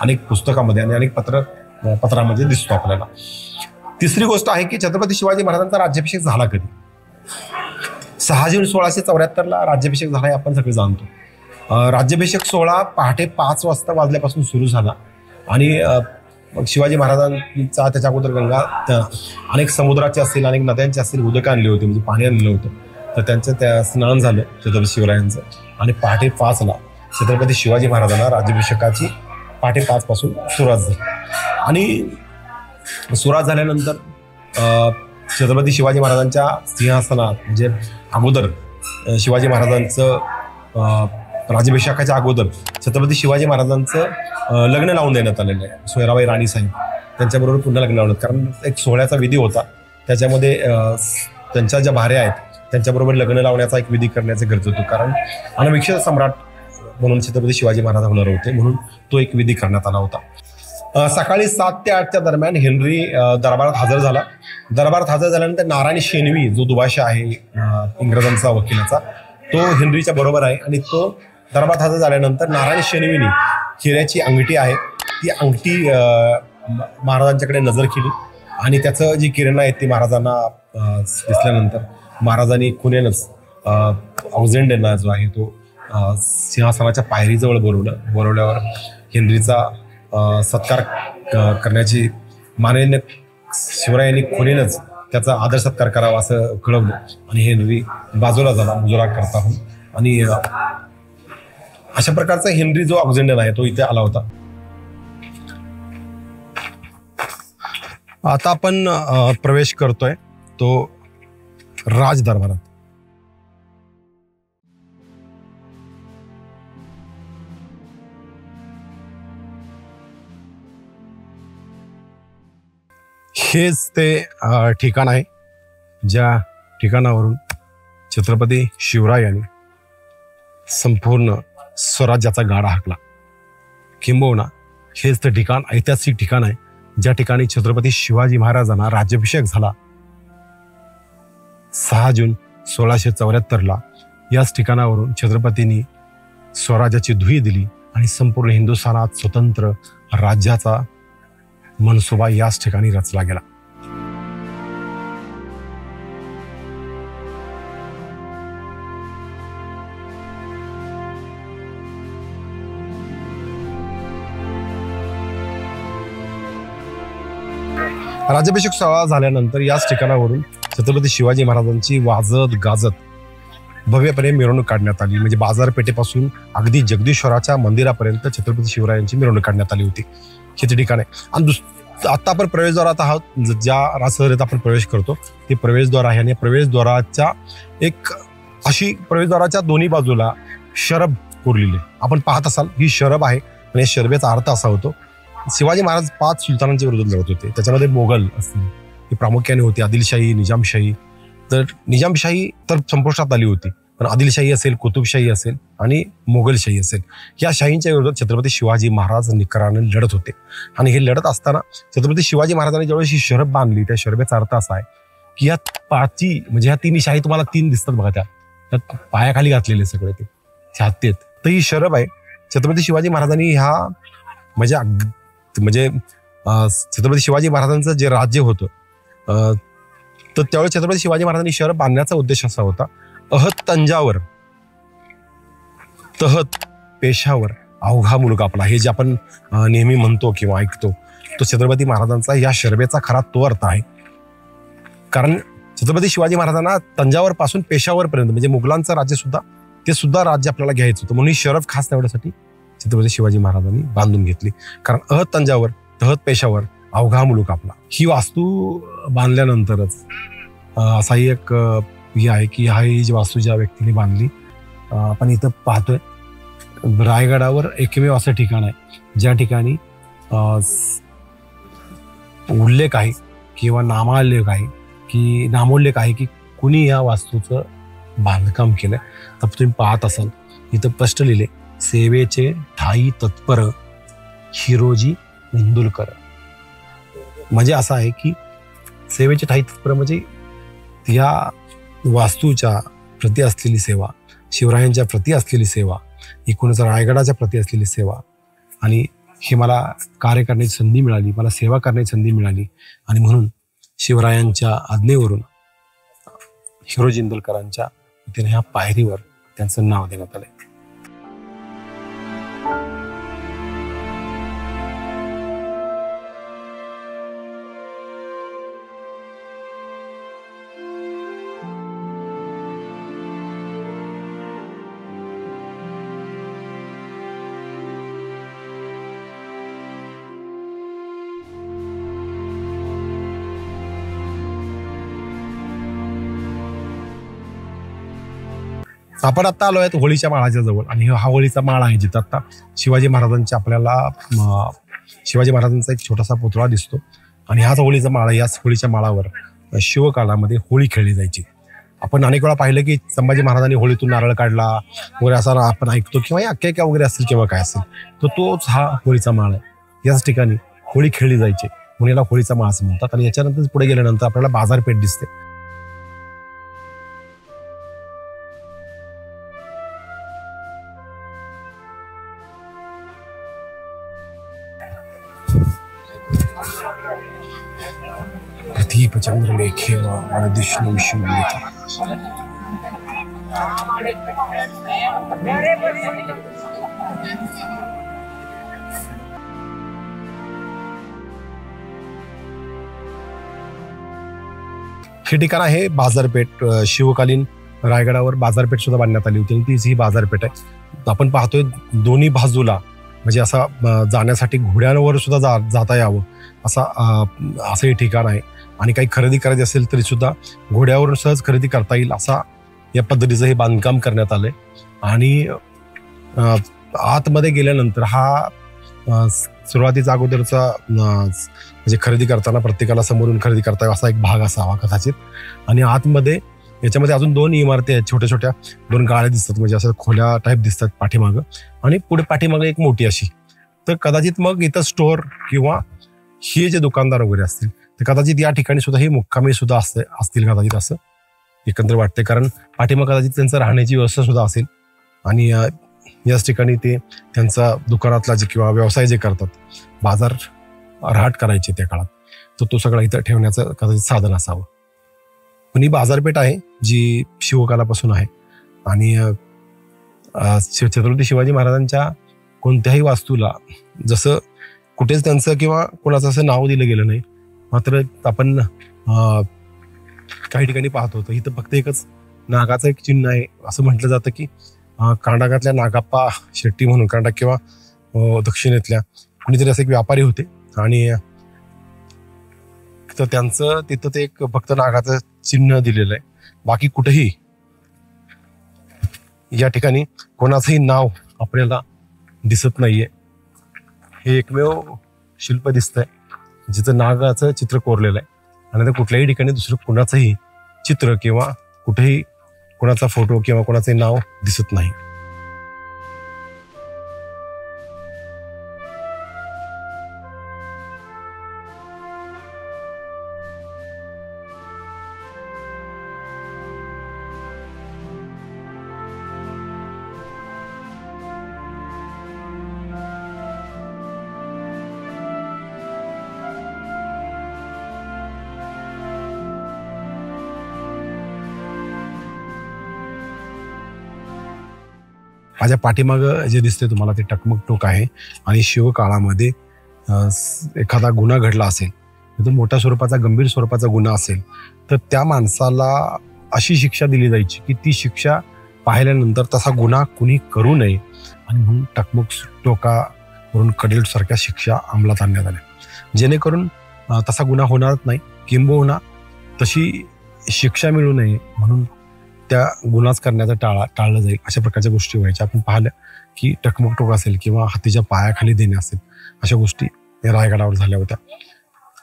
अनेक पुस्तकामध्ये आणि अनेक पत्रामध्ये दिसतो आपल्याला. तिसरी गोष्ट आहे की छत्रपती शिवाजी महाराजांचा राज्याभिषेक झाला कधी. 6 जून 1674 राज्याभिषेक झाला हे आपण सगळे जाणतो. राज्याभिषेक सोहळा पहाटे 5 वाजता वाजल्यापासून सुरू झाला. आणि मग शिवाजी महाराजांचा त्याच्या अगोदर गंगा अनेक समुद्राचे असतील, अनेक नद्यांचे असतील, उदक आणले होते, म्हणजे पाणी आणलेलं होतं, तर त्यांचं त्या स्नान झालं छत्रपती शिवरायांचं. आणि पहाटे 5ला छत्रपती शिवाजी महाराजांना राज्याभिषेकाची पहाटे 5 पासून सुरुवात झाली. आणि सुरुवात झाल्यानंतर छत्रपती शिवाजी महाराजांच्या सिंहासनात, म्हणजे अगोदर शिवाजी महाराजांचं राज्याभिषेकाच्या अगोदर छत्रपती शिवाजी महाराजांचं लग्न लावून देण्यात आलेलं आहे. सोयराबाई राणी साहेब त्यांच्याबरोबर पुन्हा लग्न लावण्यात, कारण एक सोहळ्याचा विधी होता, त्याच्यामध्ये त्यांच्या ज्या भार्या आहेत त्यांच्याबरोबर लग्न लावण्याचा एक विधी करण्याचं गरज होतं, कारण अनभिक्षित सम्राट म्हणून छत्रपती शिवाजी महाराज होणार होते, म्हणून तो एक विधी करण्यात आला होता. सकाळी 7 ते 8च्या दरम्यान हेनरी दरबारात हजर झाला. दरबारात हजर झाल्यानंतर नारायण शेणवी, जो दुभाषा आहे इंग्रजांचा वकिलाचा, तो हेनरीच्या बरोबर आहे. आणि तो दरबारात हजर झाल्यानंतर नारायण शेणवीने हिऱ्याची अंगठी आहे, ती अंगठी महाराजांच्याकडे नजर केली. आणि त्याचं जी किरण आहेत ती महाराजांना दिसल्यानंतर महाराजांनी खुनेनच ऑक्झेंडरना जो आहे तो सिंहासनाच्या पायरीजवळ बोलवल्यावर हेनरीचा सत्कार करण्याची माननीय शिवरायांनी खुनेनच त्याचा आदर सत्कार करावा असं कळवलं. आणि हेनरी बाजूला झाला मुजरा करता होऊन. आणि अशा प्रकारचा हेनरी जो ऑक्झेंडर आहे तो इथे आला होता. आता आपण प्रवेश करतोय तो राज दरबारात. हेच ते ठिकाण आहे ज्या ठिकाणावरून छत्रपती शिवरायांनी संपूर्ण स्वराज्याचा गाडा हाकला. किंबहुना हेच ते ठिकाण, ऐतिहासिक ठिकाण आहे ज्या ठिकाणी छत्रपती शिवाजी महाराजांना राज्याभिषेक झाला 6 जून 1674ला. याच ठिकाणावरून छत्रपतींनी स्वराज्याची धुई दिली आणि संपूर्ण हिंदुस्थानात स्वतंत्र राज्याचा मनसुबा याच ठिकाणी रचला गेला. राज्याभिषेक सोहळा झाल्यानंतर याच ठिकाणावरून छत्रपती शिवाजी महाराजांची वाजत गाजत भव्यपणे मिरवणूक काढण्यात आली. म्हणजे बाजारपेठेपासून अगदी जगदीश्वराच्या मंदिरापर्यंत छत्रपती शिवरायांची मिरवणूक काढण्यात आली होती. हे ठिकाण आहे. आणि आता आपण प्रवेशद्वारात आहोत, ज्या राजसदरीत आपण प्रवेश करतो ते प्रवेशद्वार आहे. आणि प्रवेशद्वाराच्या एक अशी प्रवेशद्वाराच्या दोन्ही बाजूला शरब कोरलेली. आपण पाहत असाल ही शरब आहे आणि या शरबेचा अर्थ असा होतो, शिवाजी महाराज 5 सुलतानांच्या विरोधात लढत होते. त्याच्यामध्ये मोगल असतील ही प्रामुख्याने होती, आदिलशाही, निजामशाही. तर निजामशाही तर संपुष्टात आली होती, पण आदिलशाही असेल, कुतुबशाही असेल आणि मोगलशाही असेल, या शाहींच्या विरोधात छत्रपती शिवाजी महाराज निकराने लढत होते. आणि हे लढत असताना छत्रपती शिवाजी महाराजांनी ज्यावेळेस ही शरब बांधली, त्या शरबेचा अर्थ असा आहे की या पाची म्हणजे ह्या तिन्ही शाही तुम्हाला 3 दिसतात बघा, त्यात पायाखाली घातलेले सगळे ते छातीत, तर ही शरब आहे. छत्रपती शिवाजी महाराजांनी ह्या म्हणजे छत्रपती शिवाजी महाराजांचं जे राज्य होतं, तर त्यावेळेस छत्रपती शिवाजी महाराजांनी शरब बांधण्याचा उद्देश असा होता, अहत तंजावर, तहत पेशावर, अवघा मुलगा आपला, हे जे आपण नेहमी म्हणतो किंवा ऐकतो, तो छत्रपती महाराजांचा या शरबेचा खरा तो अर्थ आहे. कारण छत्रपती शिवाजी महाराजांना तंजावर पासून पेशावर पर्यंत म्हणजे मुघलांचं राज्य सुद्धा, ते सुद्धा राज्य आपल्याला घ्यायचं होतं. म्हणून ही शरब खास तेवढ्यासाठी छत्रपती शिवाजी महाराजांनी बांधून घेतली. कारण अहत तंजावर, तहत पेशावर, अवघा मुलूक आपला, ही वास्तू बांधल्यानंतरच असाही एक ही आहे की ही जी वास्तू ज्या व्यक्तीने बांधली, आपण इथं पाहतोय रायगडावर एकमेव असं ठिकाण आहे ज्या ठिकाणी उल्लेख आहे किंवा नामोल्लेख आहे की कुणी या वास्तूचं बांधकाम केलंय. तर तुम्ही पाहत असाल इथं स्पष्ट लिहिले, सेवेचे ठाई तत्पर हिरोजी इंदुलकर. म्हणजे असं आहे की सेवेचे ठाई तत्पर म्हणजे या वास्तूच्या प्रती असलेली सेवा, शिवरायांच्या प्रती असलेली सेवा, एकूणच रायगडाच्या प्रती असलेली सेवा, आणि हे मला कार्य करण्याची संधी मिळाली, मला सेवा करण्याची संधी मिळाली, आणि म्हणून शिवरायांच्या आज्ञेवरून हिरोजी इंदुलकरांच्या ह्या पायरीवर त्यांचं नाव देण्यात आलंय. आपण आता आलो आहेत होळीच्या माळाच्या जवळ, आणि हा होळीचा माळ आहे जिथं आता शिवाजी महाराजांच्या शिवाजी महाराजांचा एक छोटासा पुतळा दिसतो. आणि हाच होळीचा माळा, याच होळीच्या माळावर शिवकालामध्ये होळी खेळली जायची. आपण अनेक वेळा पाहिलं की संभाजी महाराजांनी होळीतून नारळ काढला वगैरे असा आपण ऐकतो, किंवा आख्यायिका वगैरे असेल किंवा काय असेल, तर तोच हा होळीचा माळ आहे. याच ठिकाणी होळी खेळली जायची म्हणून याला होळीचा माळ असं म्हणतात. आणि याच्यानंतर पुढे गेल्यानंतर आपल्याला बाजारपेठ दिसते. प्रदीप चंद्रलेखे विष्णू हे ठिकाण आहे बाजारपेठ. शिवकालीन रायगडावर बाजारपेठ सुद्धा बांधण्यात आली होती, आणि तीच ही बाजारपेठ आहे. आपण पाहतोय दोन्ही बाजूला म्हणजे असा जाण्यासाठी घोड्यांवर सुद्धा जाता यावं असं हे ठिकाण आहे. आणि काही खरेदी करायची असेल तरी सुद्धा घोड्यावरून सहज खरेदी करता येईल असा या पद्धतीचं हे बांधकाम करण्यात आलंय. आणि आतमध्ये गेल्यानंतर हा सुरुवातीचा अगोदरचा म्हणजे खरेदी करताना प्रत्येकाला समोरून खरेदी करता असा एक भाग असावा कदाचित. आणि आतमध्ये याच्यामध्ये अजून 2 इमारती आहेत, छोट्या छोट्या 2 गाळ्या दिसतात, म्हणजे असं खोल्या टाईप दिसतात पाठीमागं, आणि पुढे पाठीमागं एक मोठी अशी. तर कदाचित मग इथं स्टोअर किंवा हे जे दुकानदार वगैरे असतील तर कदाचित या ठिकाणी सुद्धा हे मुक्कामी सुद्धा असतील कदाचित, असं एकंदर वाटते. कारण पाठीमाग कदाचित त्यांचं राहण्याची व्यवस्था सुद्धा असेल, आणि याच ठिकाणी ते त्यांचा दुकानातला जे किंवा व्यवसाय जे करतात, बाजार रहाट करायचे त्या काळात, तर तो सगळा इथं ठेवण्याचं कदाचित साधन असावं. पण ही बाजारपेठ आहे जी शिवकालापासून आहे. आणि छत्रपती शिवाजी महाराजांच्या कोणत्याही वास्तूला जसं कुठेच त्यांचं किंवा कोणाचं असं नाव दिलं गेलं नाही, मात्र आपण काही ठिकाणी पाहतो तर इथं फक्त एकच नागाचं एक चिन्ह आहे. असं म्हटलं जातं की कर्नाटकातल्या नागाप्पा शेट्टी म्हणून, कर्नाटक किंवा दक्षिणेतल्या कोणीतरी असे एक व्यापारी होते, आणि तर त्यांचं तिथं ते एक फक्त नागाचं चिन्ह दिलेलं आहे. बाकी कुठेही या ठिकाणी कोणाचंही नाव आपल्याला दिसत नाहीये. हे एकमेव शिल्प दिसतंय जिथं नागाचं चित्र कोरलेलं आहे आणि त्या कुठल्याही ठिकाणी दुसरं कोणाचंही चित्र किंवा कुठेही कोणाचा फोटो किंवा कोणाचंही नाव दिसत नाही. माझ्या पाठीमागं जे दिसते तुम्हाला ते टकमक टोक आहे आणि शिवकाळामध्ये एखादा गुन्हा घडला असेल, तो मोठ्या स्वरूपाचा गंभीर स्वरूपाचा गुन्हा असेल तर त्या माणसाला अशी शिक्षा दिली जायची की ती शिक्षा पाहिल्यानंतर तसा गुन्हा कुणी करू नये आणि म्हणून टकमक टोकावरून कडेलसारख्या शिक्षा अंमलात आणण्यात आल्या, जेणेकरून तसा गुन्हा होणारच नाही, किंबहुना तशी शिक्षा मिळू नये म्हणून त्या गुन्हाच करण्याचं टाळलं जाईल अशा प्रकारच्या गोष्टी व्हायच्या. आपण पाहिलं की टकमक टोक असेल किंवा हत्तीच्या पायाखाली देणे असेल अशा गोष्टी रायगडावर झाल्या होत्या.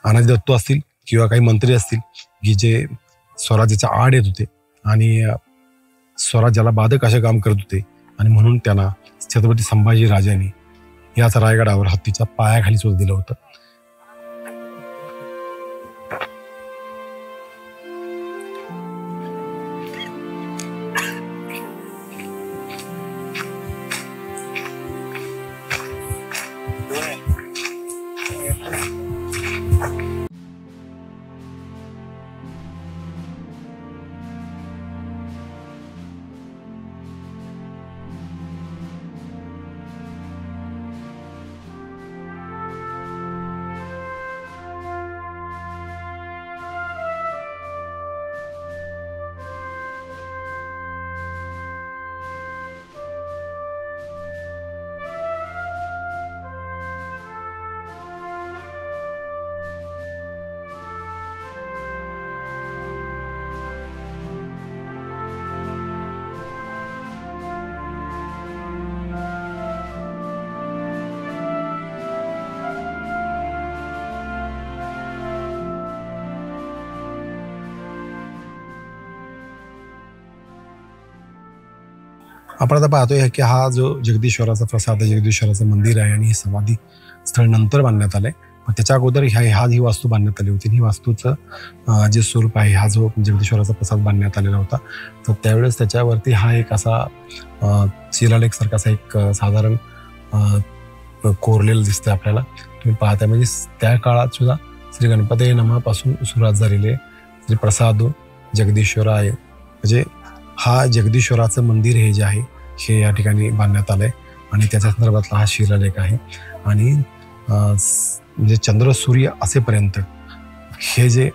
अनाजी दत्तो असतील किंवा काही मंत्री असतील की जे स्वराज्याच्या आड येत होते आणि स्वराज्याला बाधक असे काम करत होते आणि म्हणून त्यांना छत्रपती संभाजी राजांनी याच रायगडावर हत्तीच्या पायाखाली सुद्धा दिलं होतं. आपण आता पाहतोय की हा जो जगदीश्वराचा प्रसाद आहे, जगदीश्वराचं मंदिर आहे आणि हे समाधी स्थळ नंतर बांधण्यात आलंय. पण त्याच्या अगोदर ही वास्तू बांधण्यात आली होती. ही वास्तूचं जे स्वरूप आहे, हा जो जगदीश्वराचा प्रसाद बांधण्यात आलेला होता तर त्यावेळेस त्याच्यावरती हा एक असा शिलालेख सारखा एक साधारण कोरलेलं दिसतंय आपल्याला. तुम्ही पाहताय म्हणजे त्या काळात सुद्धा श्री गणपती नमापासून सुरुवात झालेली आहे. श्री प्रसाद जगदीश्वराय म्हणजे हा जगदीश्वराचं मंदिर हे जे आहे हे या ठिकाणी बांधण्यात आलंय आणि त्याच्या संदर्भातला हा शिलालेख आहे. आणि म्हणजे चंद्र सूर्य असेपर्यंत हे जे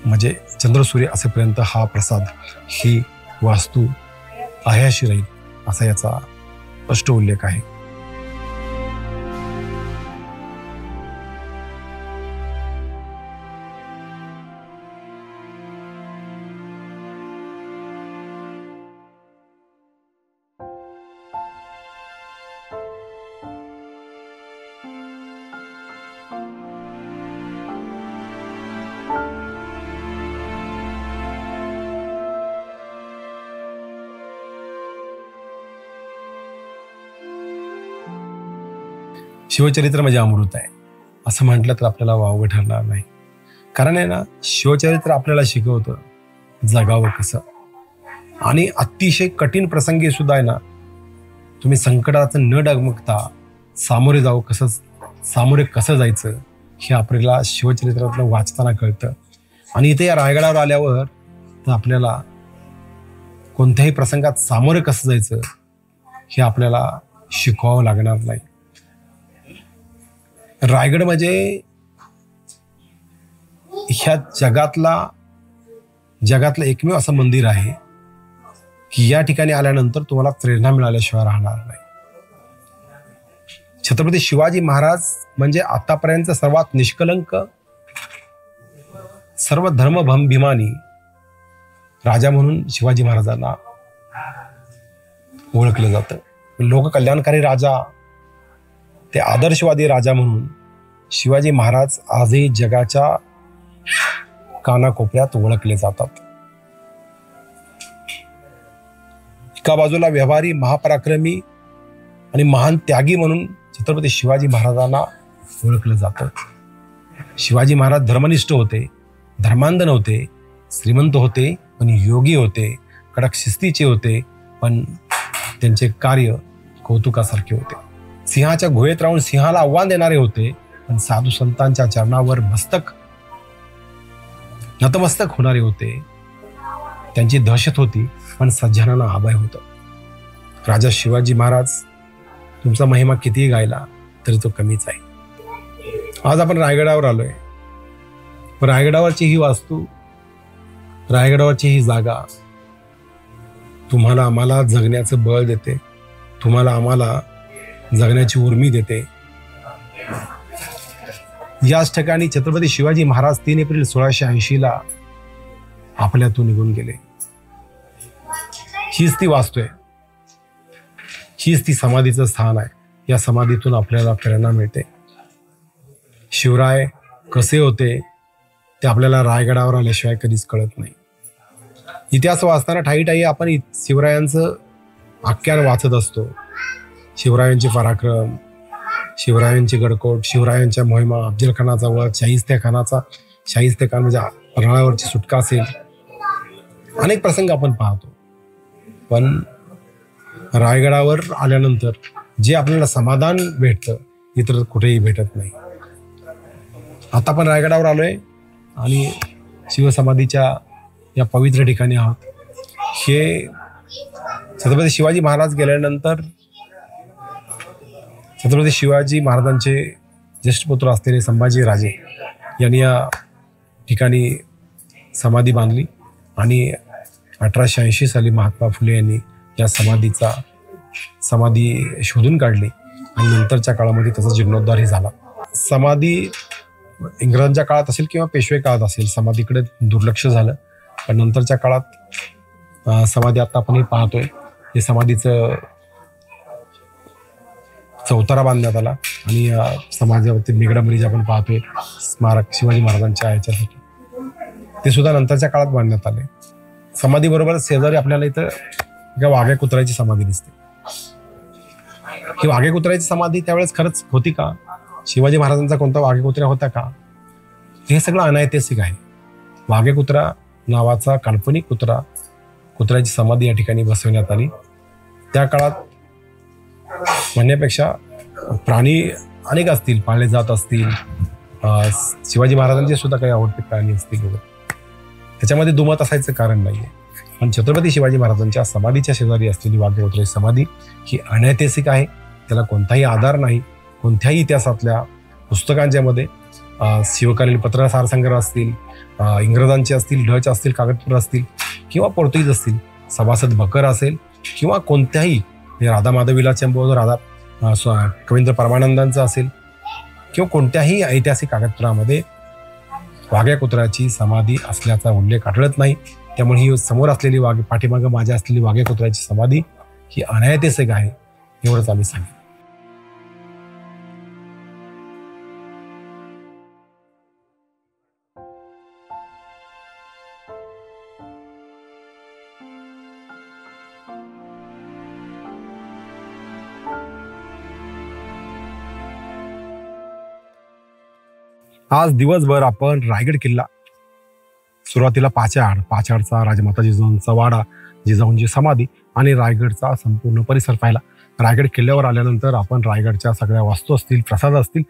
म्हणजे चंद्र सूर्य असेपर्यंत हा प्रसाद ही वास्तू अयाशी राहील असा याचा स्पष्ट उल्लेख आहे. शिवचरित्र म्हणजे अमृत आहे असं म्हटलं तर आपल्याला वावगं ठरणार नाही. कारण आहे ना, शिवचरित्र आपल्याला शिकवतं जगावं कसं आणि अतिशय कठीण प्रसंगी सुद्धा आहे ना तुम्ही संकटाचं न डगमगता सामोरे कसं जायचं हे आपल्याला शिवचरित्रातलं वाचताना कळतं. आणि इथे या रायगडावर आल्यावर तर आपल्याला कोणत्याही प्रसंगात सामोरे कसं जायचं हे आपल्याला शिकवावं लागणार नाही. रायगड म्हणजे ह्या जगातलं एकमेव असं मंदिर आहे की या ठिकाणी आल्यानंतर तुम्हाला प्रेरणा मिळाल्याशिवाय राहणार नाही. छत्रपती शिवाजी महाराज म्हणजे आतापर्यंत सर्वात निष्कलंक, सर्व धर्मभिमानी राजा म्हणून शिवाजी महाराजांना ओळखलं जातं. लोककल्याणकारी राजा, ते आदर्शवादी राजा म्हणून शिवाजी महाराज आजही जगाच्या कानाकोपऱ्यात ओळखले जातात. एका बाजूला व्यवहारी, महापराक्रमी आणि महान त्यागी म्हणून छत्रपती शिवाजी महाराजांना ओळखलं जातं. शिवाजी महाराज धर्मनिष्ठ होते, धर्मांध नव्हते, श्रीमंत होते पण योगी होते, कडक शिस्तीचे होते पण त्यांचे कार्य कौतुकासारखे होते. सिंहाच्या गुहेत राहून सिंहाला आव्हान देणारे होते पण साधू संतांच्या चरणावर नतमस्तक होणारे होते. त्यांची दहशत होती पण सज्जनांना अभय होतं. राजा शिवाजी महाराज, तुमचा महिमा कितीही गायला तरी तो कमीच आहे. आज आपण रायगडावर आलोय. रायगडावरची ही वास्तू, रायगडावरची ही जागा तुम्हाला आम्हाला जगण्याचं बळ देते, तुम्हाला आम्हाला जगण्याची उर्मी देते. याच ठिकाणी छत्रपती शिवाजी महाराज 3 एप्रिल 1680 आपल्यातून निघून गेले. हीच ती वास्तू आहे, हीच ती समाधीचं स्थान आहे. या समाधीतून आपल्याला प्रेरणा मिळते. शिवराय कसे होते ते आपल्याला रायगडावर आल्याशिवाय कधीच कळत नाही. इतिहास वाचताना ठाई आपण शिवरायांचं आख्यान वाचत असतो. शिवरायांचे पराक्रम, शिवरायांचे गडकोट, शिवरायांच्या मोहिमा, अफजल खानाचा वध, शाहिस्ते खान म्हणजे पन्हाळ्यावरची सुटका असेल, अनेक प्रसंग आपण पाहतो. पण रायगडावर आल्यानंतर जे आपल्याला समाधान भेटतं इतर कुठेही भेटत नाही. आता आपण रायगडावर आलोय आणि शिवसमाधीच्या या पवित्र ठिकाणी आहोत. हे छत्रपती शिवाजी महाराज गेल्यानंतर छत्रपती शिवाजी महाराजांचे ज्येष्ठ पुत्र असलेले संभाजी राजे यांनी या ठिकाणी समाधी बांधली आणि 1880 साली महात्मा फुले यांनी या समाधी शोधून काढली आणि नंतरच्या काळामध्ये त्याचा जीर्णोद्धारही झाला. समाधी इंग्रजांच्या काळात असेल किंवा पेशवे काळात असेल, समाधीकडे दुर्लक्ष झालं. पण नंतरच्या काळात समाधी आता आपण हे पाहतोय, हे समाधीचं चौतारा बांधण्यात आला आणि समाजावरती मेघडामरी आपण पाहतोय स्मारक शिवाजी महाराजांच्या ह्याच्यासाठी, ते सुद्धा नंतरच्या काळात बांधण्यात आले. समाधीबरोबर शेजारी आपल्याला इथं एका वाघ्या कुत्र्याची समाधी दिसते. ही वाघ्या कुत्र्याची समाधी त्यावेळेस खरंच होती का? शिवाजी महाराजांचा कोणता वाघ्या कुत्र्या होता का? हे सगळं अनैतिहासिक आहे. वाघ्या कुत्रा नावाचा काल्पनिक कुत्र्याची समाधी या ठिकाणी बसवण्यात आली. त्या काळात म्हणण्यापेक्षा प्राणी अनेक असतील, पाळले जात असतील, शिवाजी महाराजांचे सुद्धा काही आवडते प्राणी असतील वगैरे, त्याच्यामध्ये दुमत असायचं कारण नाहीये. पण छत्रपती शिवाजी महाराजांच्या समाधीच्या शेजारी असलेली वाघ्या कुत्र्याची समाधी ही अनैतिहासिक आहे. त्याला कोणताही आधार नाही. कोणत्याही इतिहासातल्या पुस्तकांच्या मध्ये शिवकालीन पत्र सारसंग्रह असतील, इंग्रजांचे असतील, डच असतील, कागदपत्र असतील किंवा पोर्तुगीज असतील, सभासद बकर असेल किंवा कोणत्याही राधा माधवीला चंबो, कवींद्र परमानंदांचं असेल किंवा कोणत्याही ऐतिहासिक कागदपत्रामध्ये वाघ्या कुत्र्याची समाधी असल्याचा उल्लेख आढळत नाही. त्यामुळे ही समोर असलेली पाठीमागं माझ्या असलेली वाघ्या कुत्र्याची समाधी ही अनैतिहासिक आहे, एवढंच आम्ही सांगेन. आज दिवसभर आपण रायगड किल्ला, सुरुवातीला पाचाडचा राजमाता जिजाऊंचा वाडा, जिजाऊंची समाधी आणि रायगडचा संपूर्ण परिसर पाहिला. रायगड किल्ल्यावर आल्यानंतर आपण रायगडच्या सगळ्या वास्तू असतील, प्रसाद असतील,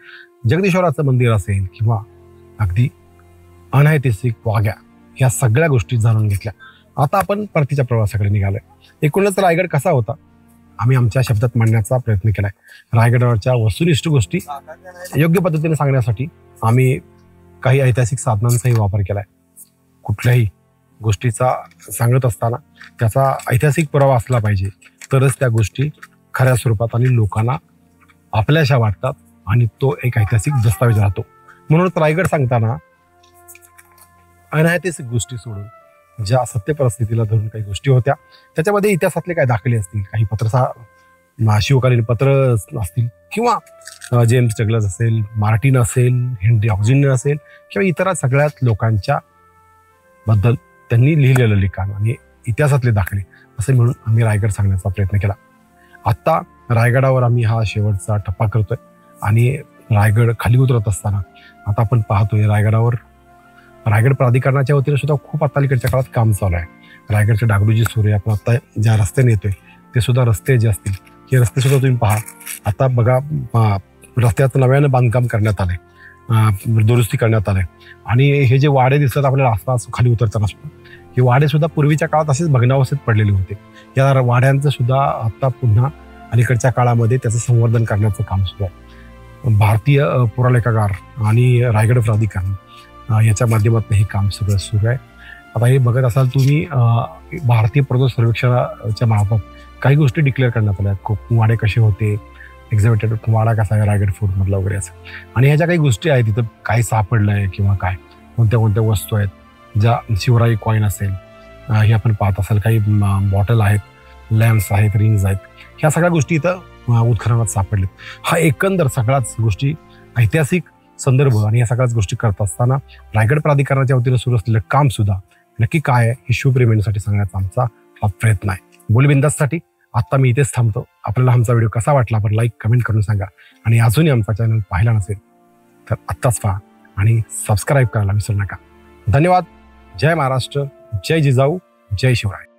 जगदीश्वराचं मंदिर असेल किंवा अगदी अनैतिहासिक वाघ्या, ह्या सगळ्या गोष्टी जाणून घेतल्या. आता आपण परतीच्या प्रवासाकडे निघालोय. एकूणच रायगड कसा होता आम्ही आमच्या शब्दात मांडण्याचा प्रयत्न केलाय. रायगडावरच्या वस्तुनिष्ठ गोष्टी योग्य पद्धतीने सांगण्यासाठी आम्ही काही ऐतिहासिक साधनांचाही वापर केलाय. कुठल्याही गोष्टीचा सांगत असताना त्याचा ऐतिहासिक पुरावा असला पाहिजे, तरच त्या गोष्टी खऱ्या स्वरूपात आणि लोकांना आपल्याशा वाटतात आणि तो एक ऐतिहासिक दस्तावेज राहतो. म्हणूनच रायगड सांगताना अनैतिहासिक गोष्टी सोडून ज्या सत्य परिस्थितीला धरून काही गोष्टी होत्या, त्याच्यामध्ये इतिहासातले काही दाखले असतील, काही शिवकालीन पत्र असतील, किंवा जेम्स डग्लस असेल, मार्टिन असेल, हेनरी ऑक्झिन असेल, किंवा इतर सगळ्याच लोकांच्या बद्दल त्यांनी लिहिलेलं लिखाण आणि इतिहासातले दाखले असे म्हणून आम्ही रायगड सांगण्याचा प्रयत्न केला. आत्ता रायगडावर आम्ही हा शेवटचा टप्पा करतोय आणि रायगड खाली उतरत असताना आता आपण पाहतोय रायगडावर रायगड प्राधिकरणाच्या वतीने सुद्धा खूप अलीकडच्या काळात काम चालू आहे. रायगडचे डागडुजी सूर्य आपण आता ज्या रस्त्याने येतोय ते सुद्धा रस्ते जे असतील, हे रस्ते सुद्धा तुम्ही पहा. आता बघा, रस्त्याचं नव्यानं बांधकाम करण्यात आलंय, दुरुस्ती करण्यात आलंय. आणि हे जे वाडे दिसतात आपल्याला आसपास खाली उतरताना सुद्धा, हे वाडे सुद्धा पूर्वीच्या काळात असेच भग्नावस्थेत पडलेले होते. या वाड्यांचं सुद्धा आता पुन्हा अलीकडच्या काळामध्ये त्याचं संवर्धन करण्याचं काम सुरू आहे. भारतीय पुरालेखागार आणि रायगड प्राधिकरण याच्या माध्यमातून हे काम सगळं सुरू आहे. आता हे बघत असाल तुम्ही, भारतीय पर्वत सर्वेक्षणाच्या मार्फत काही गोष्टी डिक्लेअर करण्यात आल्या. वाडे कसे होते, एक्झिबिटेड वाडा कसा आहे रायगड फोर्टमधला वगैरे असं. आणि ह्या ज्या काही गोष्टी आहेत तिथं काय सापडलं आहे किंवा काय कोणत्या कोणत्या वस्तू आहेत, ज्या शिवराई कॉईन असेल, हे आपण पाहत असाल, काही बॉटल आहेत, लॅम्प्स आहेत, रिंग्स आहेत, ह्या सगळ्या गोष्टी इथं उत्खननात सापडलेत. हा एकंदर सगळ्याच गोष्टी ऐतिहासिक संदर्भ आणि या सगळ्याच गोष्टी करत असताना रायगड प्राधिकरणाच्या वतीनं सुरू असलेलं काम सुद्धा नक्की काय आहे हे शिवप्रेमींसाठी सांगण्याचा आमचा हा प्रयत्न आहे. बोलबिंदाससाठी आत्ता मी इथेच थांबतो. आपल्याला आमचा व्हिडिओ कसा वाटला आपण लाईक कमेंट करून सांगा. आणि अजूनही आमचा चॅनल पाहिला नसेल तर आत्ताच पहा आणि सबस्क्राईब करायला विसरू नका. धन्यवाद. जय महाराष्ट्र, जय जिजाऊ, जय शिवराय.